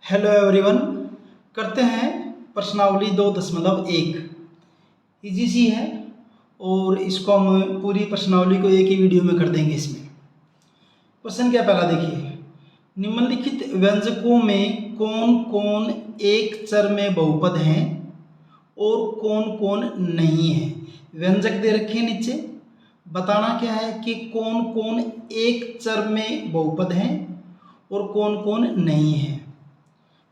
Hello everyone. करते हैं प्रश्नावली 2.1। इजी सी है और इसको हम पूरी प्रश्नावली को एक ही वीडियो में कर देंगे। इसमें क्वेश्चन क्या पहला देखिए, निम्नलिखित व्यंजकों में कौन कौन एक चर में बहुपद हैं और कौन कौन नहीं है। व्यंजक दे रखे हैं नीचे, बताना क्या है कि कौन कौन एक चर में बहुपद हैं और कौन कौन नहीं है।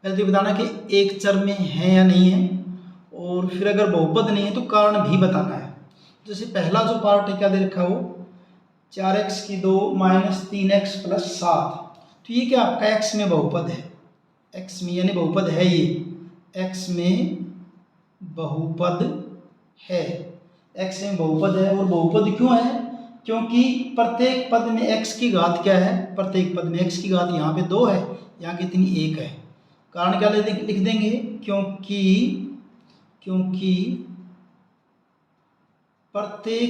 पहले तो बताना कि एक चर में है या नहीं है, और फिर अगर बहुपद नहीं है तो कारण भी बताना है। जैसे पहला जो पार्ट है क्या दे रखा है वो 4x2 - 3x + 7, तो ये क्या आपका x में बहुपद है। x में यानी बहुपद है, ये x में बहुपद है। x में बहुपद है, और बहुपद क्यों है? क्योंकि प्रत्येक पद में x की घात क्या है, प्रत्येक पद में x की घात यहाँ पे 2 है, यहाँ कितनी 1 है। कारण क्या लिख देंगे, क्योंकि प्रत्येक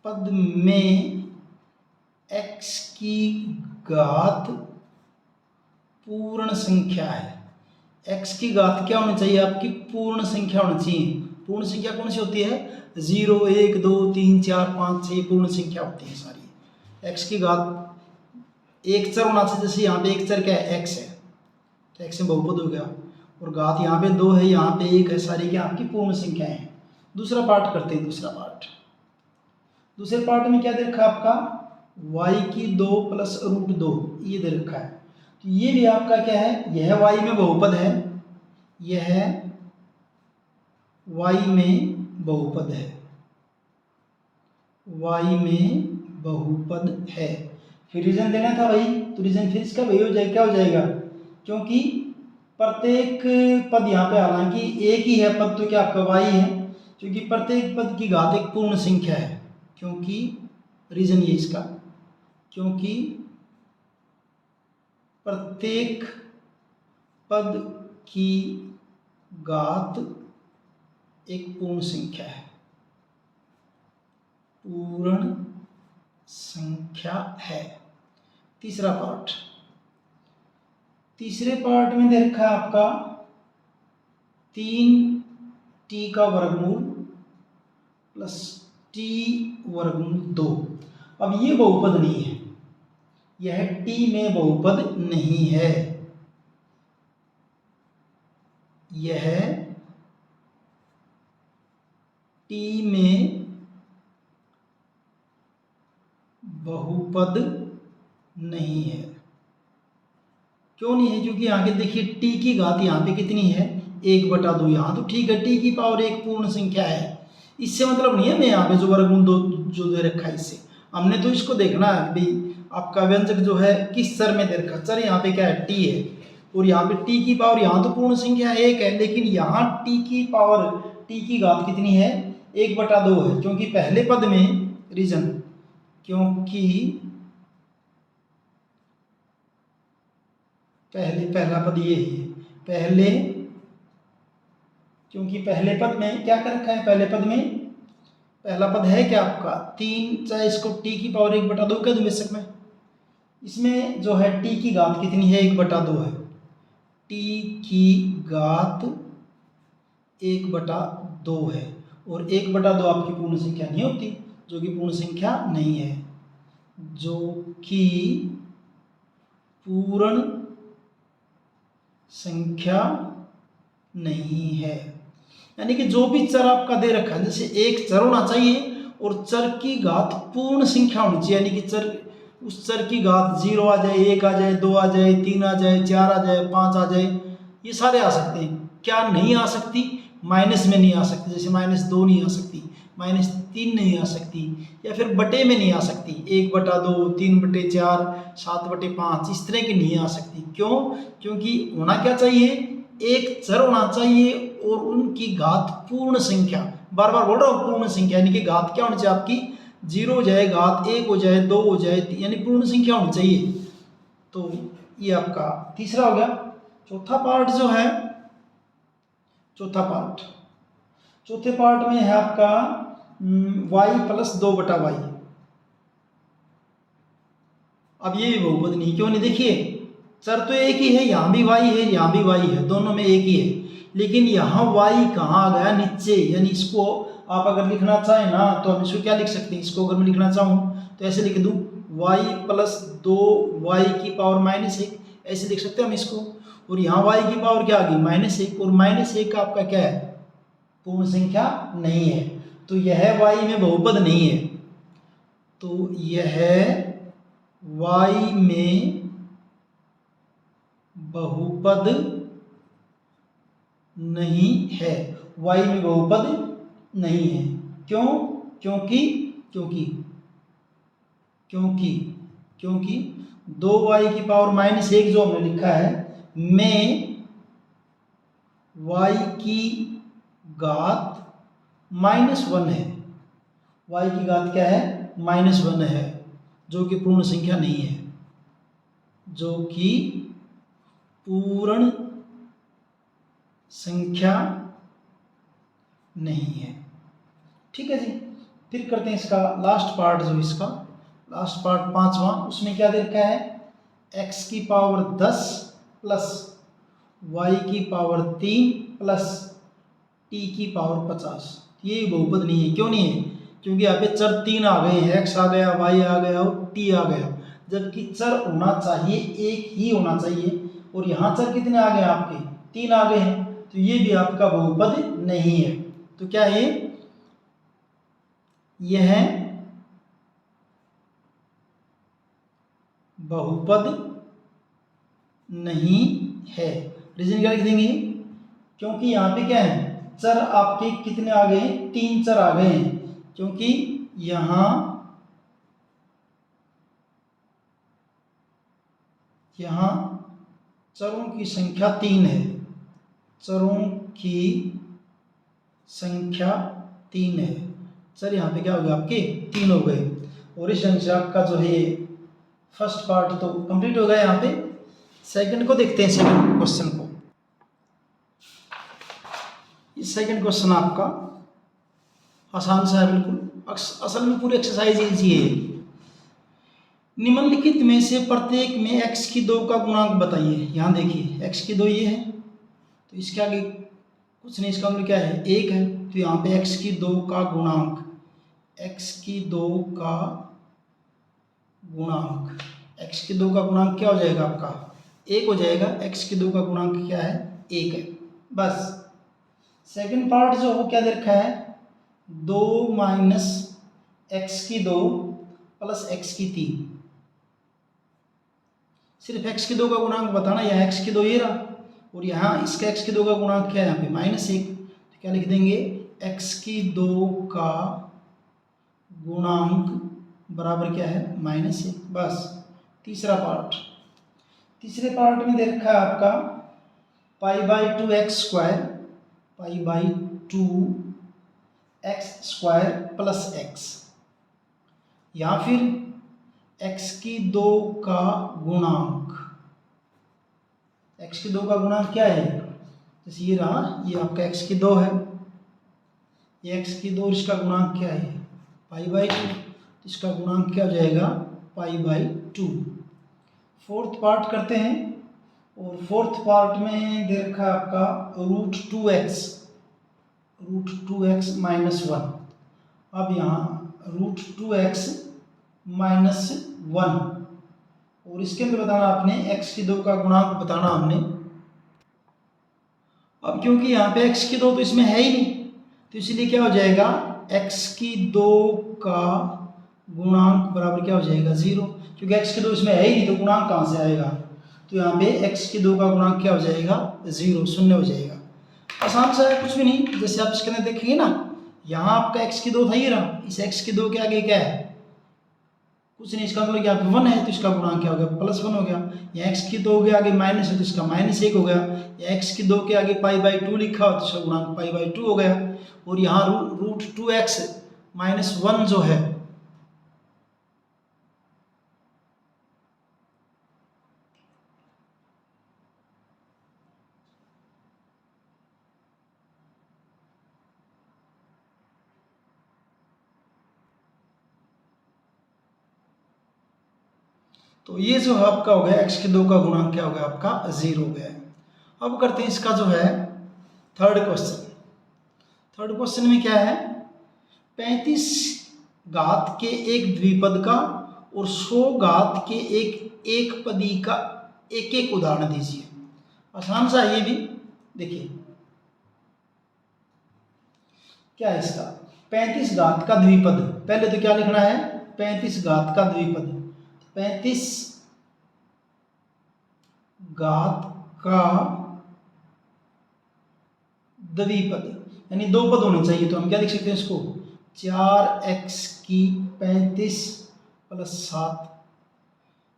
पद में x की घात पूर्ण संख्या है। x की घात क्या होनी चाहिए आपकी? पूर्ण संख्या होनी चाहिए। पूर्ण संख्या कौन सी होती है? 0, 1, 2, 3, 4, 5, 6 पूर्ण संख्या होती है सारी। x की घात एक चर होना चाहिए। जैसे यहाँ पे एक चर क्या है? x है, तो x में बहुपद हो गया, और घात यहाँ पे 2 है, यहाँ पे 1 है, सारी क्या आपकी पूर्ण संख्याएं हैं। दूसरा पार्ट करते हैं। दूसरे पार्ट में क्या दे रखा है आपका? y2 + √2 ये दे रखा है। तो ये भी आपका क्या है? यह y में बहुपद है, यह y में बहुपद है, y में बहुपद है। फिर रीजन देना था भाई, तो रीजन फिर इसका वही हो जाएगा, क्या हो जाएगा? क्योंकि प्रत्येक पद यहाँ पे हालांकि एक ही है पद, तो क्या आपका y है, क्योंकि प्रत्येक पद की घात एक पूर्ण संख्या है। क्योंकि रीजन ये इसका, क्योंकि प्रत्येक पद की घात एक पूर्ण संख्या है, पूर्ण संख्या है। तीसरा पार्ट, तीसरे पार्ट में दे रखा है आपका 3t का वर्गमूल प्लस t वर्गमूल 2। अब ये बहुपद नहीं है, यह t में बहुपद नहीं है, यह t में बहुपद नहीं है। क्यों नहीं है? क्योंकि आगे देखिए t की घात यहाँ पे कितनी है? 1/2। यहाँ तो ठीक है, t की पावर एक पूर्ण संख्या है, इससे मतलब नहीं है मैं यहाँ पे जो वर्गमूल 2 जो दे रखा है इससे। हमने तो इसको देखना है भाई आपका व्यंजक जो है किस चर में दे रखा है। चर यहाँ पे क्या है? t है, और यहाँ पे t की पावर यहाँ तो पूर्ण संख्या 1 है, लेकिन यहाँ t की पावर t की घात कितनी है? 1/2 है। क्योंकि पहले पद में रीजन, क्योंकि पहला पद ये है पहले, क्योंकि पहले पद में क्या कर रखा है? पहले पद में पहला पद है क्या आपका 3, चाहे इसको t की पावर 1/2 कह दूं बेशक में। इसमें जो है t की घात कितनी है? 1/2 है। t की घात 1/2 है, और 1/2 आपकी पूर्ण संख्या नहीं होती, जो कि पूर्ण संख्या नहीं है, जो कि पूर्ण संख्या नहीं है। यानी कि जो भी चर आपका दे रखा है, जैसे एक चर होना चाहिए और चर की घात पूर्ण संख्या होनी चाहिए, यानी कि चर उस चर की घात 0 आ जाए, 1 आ जाए, 2 आ जाए, 3 आ जाए, 4 आ जाए, 5 आ जाए, ये सारे आ सकते हैं। क्या नहीं आ सकती? माइनस में नहीं आ सकती, जैसे -2 नहीं आ सकती, -3 नहीं आ सकती, या फिर बटे में नहीं आ सकती, 1/2, 3/4, 7/5 इस तरह की नहीं आ सकती। क्यों? क्योंकि होना क्या चाहिए? एक चर होना चाहिए और उनकी घात पूर्ण संख्या। बार बार बोल रहा हूँ पूर्ण संख्या, यानी कि घात क्या होनी चाहिए आपकी? 0 हो जाए, घात 1 हो जाए, 2 हो जाए, यानी पूर्ण संख्या होनी चाहिए। तो ये आपका तीसरा हो गया। चौथा पार्ट जो है, चौथे पार्ट में है आपका y + 2/y। अब ये भी बहुपद नहीं, क्यों नहीं? देखिए चर तो एक ही है, यहाँ भी y है, यहाँ भी y है, दोनों में एक ही है, लेकिन यहाँ y कहाँ आ गया, नीचे। यानी इसको आप अगर लिखना चाहें ना तो हम इसको क्या लिख सकते हैं, इसको अगर मैं लिखना चाहूँ तो ऐसे लिख दूँ y प्लस 2y की पावर -1, ऐसे लिख सकते हैं हम इसको। और यहाँ y की पावर क्या आ गई, -1, और -1 आपका क्या है, पूर्ण संख्या नहीं है, तो यह y में बहुपद नहीं है। तो यह y में बहुपद नहीं है, y में बहुपद नहीं है। क्यों? क्योंकि क्योंकि क्योंकि क्योंकि 2y की पावर -1 जो हमने लिखा है में y की घात -1 है, y की घात क्या है, -1 है, जो कि पूर्ण संख्या नहीं है, जो कि पूर्ण संख्या नहीं है। ठीक है जी। फिर करते हैं इसका लास्ट पार्ट, जो इसका लास्ट पार्ट 5वां, उसमें क्या दे रखा है, x की पावर 10 प्लस y की पावर 3 प्लस t की पावर 50। ये बहुपद नहीं है। क्यों नहीं है? क्योंकि यहाँ पे चर 3 आ गए हैं, x आ गया, y आ गया और t आ गया, जबकि चर होना चाहिए एक ही होना चाहिए, और यहाँ चर कितने आ गए आपके, 3 आ गए हैं, तो ये भी आपका बहुपद नहीं है। तो क्या है, यह बहुपद नहीं है। रीजन क्या लिख देंगे, क्योंकि यहाँ पे क्या है, चर आपके कितने आ गए हैं, 3 चर आ गए हैं, क्योंकि यहाँ चरों की संख्या 3 है, चरों की संख्या 3 है, चर यहाँ पे क्या हो गया आपके 3 हो गए। और इस संख्या का जो है फर्स्ट पार्ट तो कंप्लीट हो गया। यहाँ पे सेकंड को देखते हैं, सेकंड क्वेश्चन को। इस सेकंड क्वेश्चन आपका आसान सा है बिल्कुल, असल में पूरी एक्सरसाइज इजी है। निम्नलिखित में से प्रत्येक में x की 2 का गुणांक बताइए। यहाँ देखिए x की 2 ये है, तो इसके आगे कुछ नहीं, इसका मतलब क्या है, 1 है, तो यहाँ पे x की 2 का गुणांक, x की 2 का गुणांक, x की 2 का गुणांक क्या हो जाएगा आपका, 1 हो जाएगा। x की 2 का गुणांक क्या है, 1 है, बस। सेकंड पार्ट जो वो क्या दे रखा है, 2 माइनस x की 2 प्लस x की 3। सिर्फ x की 2 का गुणांक बताना, यहाँ x की 2 ये रहा, और यहाँ इसका x की 2 का गुणांक क्या है, यहाँ पे -1, तो क्या लिख देंगे, x की 2 का गुणांक बराबर क्या है, -1, बस। तीसरा पार्ट, तीसरे पार्ट में दे रखा है आपका π/2x², π/2x² प्लस x, या फिर x की 2 का गुणांक, x की 2 का गुणांक क्या है, जैसे ये रहा, ये आपका x की 2 है, ये x की 2, इसका गुणांक क्या है, π/2, इसका गुणांक क्या हो जाएगा, π/2। फोर्थ पार्ट करते हैं, और फोर्थ पार्ट में दे रखा है आपका √2x, -1। अब यहाँ √2x -1, और इसके अंदर बताना आपने x की 2 का गुणांक बताना हमने। अब क्योंकि यहाँ पे x की 2 तो इसमें है ही नहीं, तो इसलिए क्या हो जाएगा, x की 2 का गुणांक बराबर क्या हो जाएगा, 0, क्योंकि x की 2 इसमें है ही नहीं, तो गुणांक कहाँ से आएगा, तो यहाँ पे x की 2 का गुणांक क्या हो जाएगा, 0, शून्य हो जाएगा। आसान सा है, कुछ भी नहीं। जैसे आप इसके अंदर देखेंगे ना, यहाँ आपका x की 2 था, ये रहा, इस x की 2 के आगे क्या है, कुछ नहीं, इसका मतलब यहाँ पे 1 है, तो इसका गुणांक क्या हो गया, +1 हो गया। यहाँ x की 2 के आगे माइनस है, तो इसका -1 हो गया। या x की 2 के आगे π/2 लिखा हो, तो इसका गुणांक π/2 हो गया। और यहाँ √2x -1 जो है, तो ये जो है आपका हो गया x के 2 का गुणांक क्या हो गया आपका 0 हो गया। अब करते हैं इसका जो है थर्ड क्वेश्चन। थर्ड क्वेश्चन में क्या है, 35 घात के एक द्विपद का और 100 घात के एक पदी का एक एक उदाहरण दीजिए। आसान सा ये भी देखिए क्या है इसका, 35 घात का द्विपद, पहले तो क्या लिखना है 35 घात का द्विपद, 35 घात का द्विपद यानी दो पद होने चाहिए। तो हम क्या लिख सकते हैं इसको 4x की 35 + 7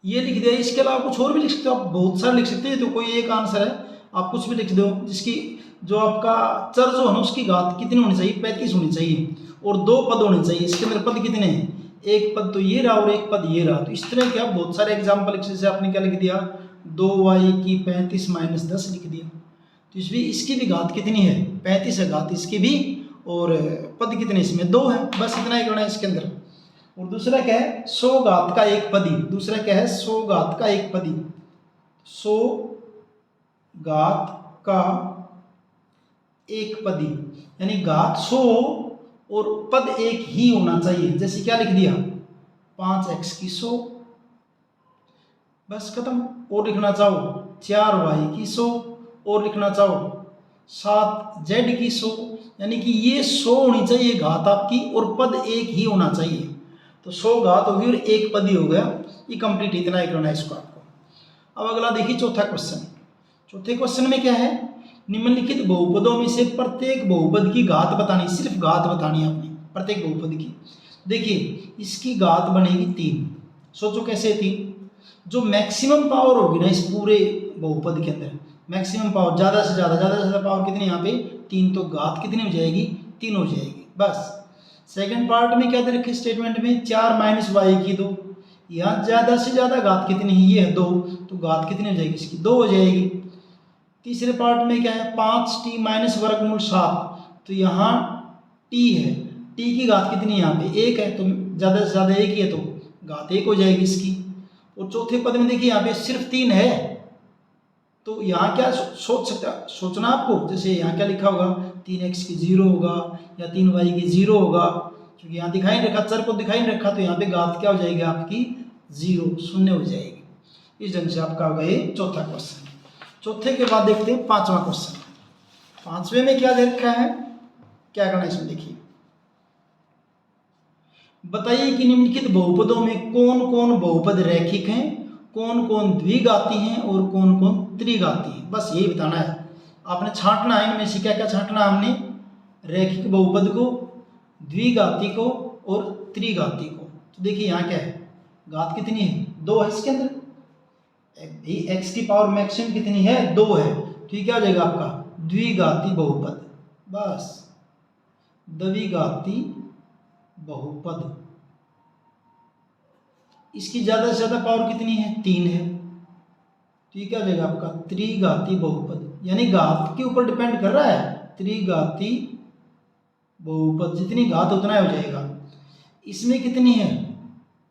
ये लिख दिया। इसके अलावा कुछ और भी लिख सकते हो आप, बहुत सारे लिख सकते हैं। तो कोई एक आंसर है, आप कुछ भी लिख दो जिसकी जो आपका चर जो है ना उसकी घात कितनी होनी चाहिए 35 होनी चाहिए और दो पद होने चाहिए। इसके अंदर पद कितने हैं, एक पद तो ये रहा और एक पद ये रहा। तो इस तरह क्या बहुत सारे एग्जाम्पल, जैसे आपने क्या लिख दिया 2y की 35 - 10 लिख दिया। तो इसकी भी घात कितनी है 35 है घात इसकी भी, और पद कितने इसमें 2 है। बस इतना ही करना है इसके अंदर। और दूसरा क्या है 100 घात का एक पदी, दूसरा क्या है 100 घात का एक पदी, 100 घात का एक पदी यानी घात 100 और पद एक ही होना चाहिए। जैसे क्या लिख दिया 5x की 100, बस खत्म। और लिखना चाहो 4y की 100 और लिखना चाहो 7z की 100, यानी कि ये 100 होनी चाहिए घात आपकी और पद एक ही होना चाहिए। तो 100 घात होगी और एक पद ही हो गया, ये कंप्लीट इतना ही करना है इसको आपको। अब अगला देखिए चौथा क्वेश्चन। चौथे क्वेश्चन में क्या है, निम्नलिखित बहुपदों में से प्रत्येक बहुपद की घात बतानी, सिर्फ घात बतानी है आपने प्रत्येक बहुपद की। देखिए इसकी घात बनेगी 3। सोचो कैसे 3, जो मैक्सिमम पावर होगी ना इस पूरे बहुपद के अंदर, मैक्सिमम पावर ज़्यादा से ज़्यादा पावर कितनी यहाँ पे 3, तो घात कितनी हो जाएगी 3 हो जाएगी। बस सेकंड पार्ट में क्या दे रखे स्टेटमेंट में 4 - y की 2, यहाँ ज़्यादा से ज़्यादा घात कितनी है ये है 2, तो घात कितनी हो जाएगी इसकी 2 हो जाएगी। तीसरे पार्ट में क्या है 5t - वर्गमूल 7, तो यहाँ t है, t की घात कितनी है यहाँ पे 1 है, तो ज़्यादा से ज़्यादा 1 ही है तो घात 1 हो जाएगी इसकी। और चौथे पद में देखिए यहाँ पे सिर्फ 3 है, तो यहाँ क्या सोचना आपको, जैसे यहाँ क्या लिखा होगा 3x की 0 होगा या 3y की 0 होगा, क्योंकि यहाँ दिखाई नहीं रखा, चर को दिखाई नहीं रखा, तो यहाँ पे घात क्या हो जाएगी आपकी 0 शून्य हो जाएगी। इस ढंग से आपका होगा ये चौथा क्वेश्चन। चौथे के बाद देखते हैं पांचवा क्वेश्चन। पांचवे में क्या दे रखा है, क्या करना है इसमें देखिए, बताइए कि निम्नलिखित बहुपदों में कौन कौन बहुपद रैखिक हैं, कौन कौन द्विघाती हैं और कौन कौन त्रिघाती हैं। बस यही बताना है आपने, छांटना है इनमें से क्या क्या छांटना है हमने, रैखिक बहुपद को, द्विघाती को और त्रिघाती को। तो देखिए यहाँ क्या है, घात कितनी है 2 है इसके अंदर, x की पावर मैक्सिमम कितनी है 2 है, तो ये क्या हो जाएगा आपका द्विघाती बहुपद। बस द्विघाती बहुपद, इसकी ज़्यादा से ज़्यादा पावर कितनी है 3 है, तो ये क्या हो जाएगा आपका त्रिघाती बहुपद, यानी घात के ऊपर डिपेंड कर रहा है, त्रिघाती बहुपद जितनी घात उतना हो जाएगा। इसमें कितनी है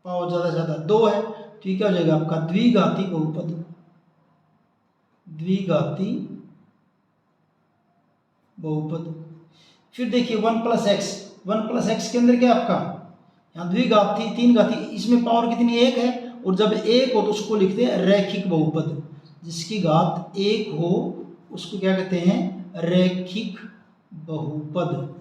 पावर ज़्यादा से ज़्यादा 2 है, तो ये क्या हो जाएगा आपका द्विघाती बहुपद, द्विघाती बहुपद। फिर देखिए 1 + x, 1 + x के अंदर क्या आपका यहाँ द्विघाती 3 घाती, इसमें पावर कितनी 1 है, और जब 1 हो तो उसको लिखते हैं रैखिक बहुपद, जिसकी घात 1 हो उसको क्या कहते हैं रैखिक बहुपद।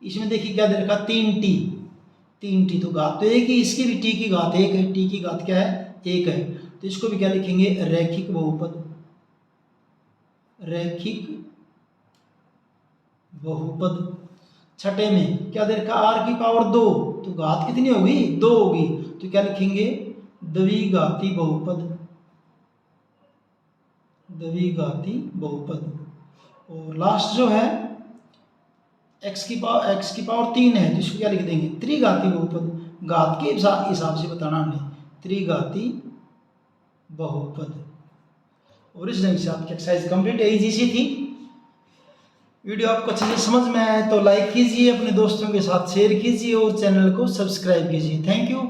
इसमें देखिए क्या दे रखा 3t, तो घात तो 1 ही, इसकी भी t की घात 1 है, t की घात क्या है 1 है, तो इसको भी क्या लिखेंगे रैखिक बहुपद, रैखिक बहुपद। छठे में क्या दे रखा r की पावर 2, तो घात कितनी होगी 2 होगी, तो क्या लिखेंगे द्विघाती बहुपद, द्विघाती बहुपद। और लास्ट जो है x की पावर 3 है, तो इसको क्या लिख देंगे त्रिघाती बहुपद, घात के हिसाब से बताना हमने त्रिघाती बहुपद। और इस ढंग से आपकी एक्सरसाइज कंप्लीट है, इजी सी थी। वीडियो आपको अच्छे से समझ में आए तो लाइक कीजिए, अपने दोस्तों के साथ शेयर कीजिए और चैनल को सब्सक्राइब कीजिए। Thank you.